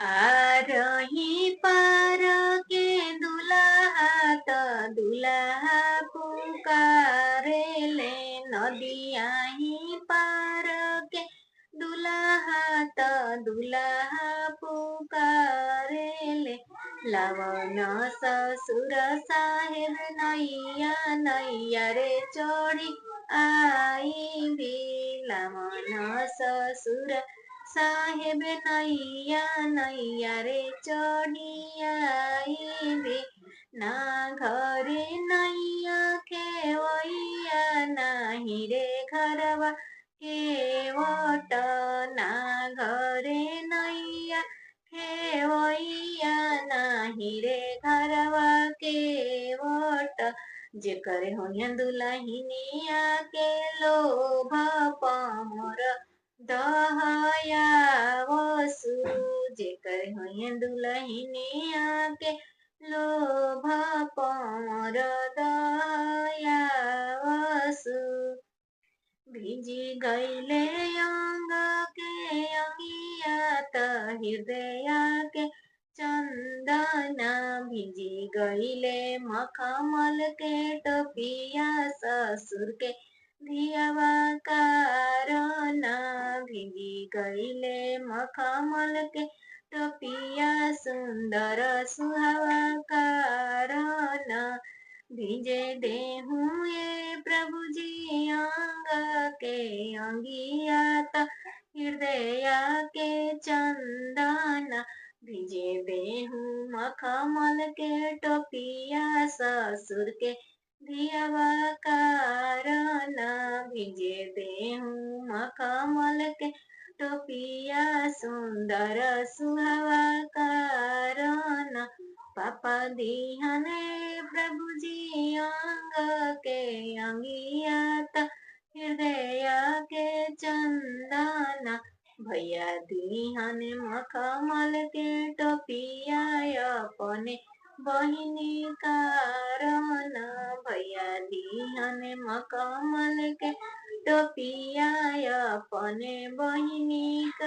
आरही पार के दुल्हा त दुल्हा पुकारेले नदिया ही पार के दुल्हा त दुल्हा पुकारेले लवन ससुर साहेब नैया नैया रे चढ़ी आई भी लवन ससुर साहेब नैया नैया रे चढ़ी आइबे ना घरे नैया खेवैया नाही रे घरवा केवट ना घरे नैया खेवैया नाही रे घरवा केवट जेकर होया दुलहिनिया के लोभ पमर दहया वसु जेकर होया दुलहिनिया के लोभ पमर दहया वसु भिजी गईले अंग के अंगिया त हृदय के चंदना भिजी गईले मखमल के टोपिया ससुर के धियावा कारना भिजी गईले मखमल के टोपिया सुंदर सुहावा कारना भिजे देहू ये प्रभु जी अंग के अंगिया त हृदय के चंदना भिजे देहू मखमल के टोपिया ससुर के धियावा कारना भिजे देहू मखमल के टोपिया सुंदर सुहावा कारना पापा दिहने प्रभु जी अंग के अंगिया त हृदय के चंदना भैया दिहने मखमल के टोपिया अपने बहिनी कारण भैया दिहने मखमल के टोपिया अपने बहिनी का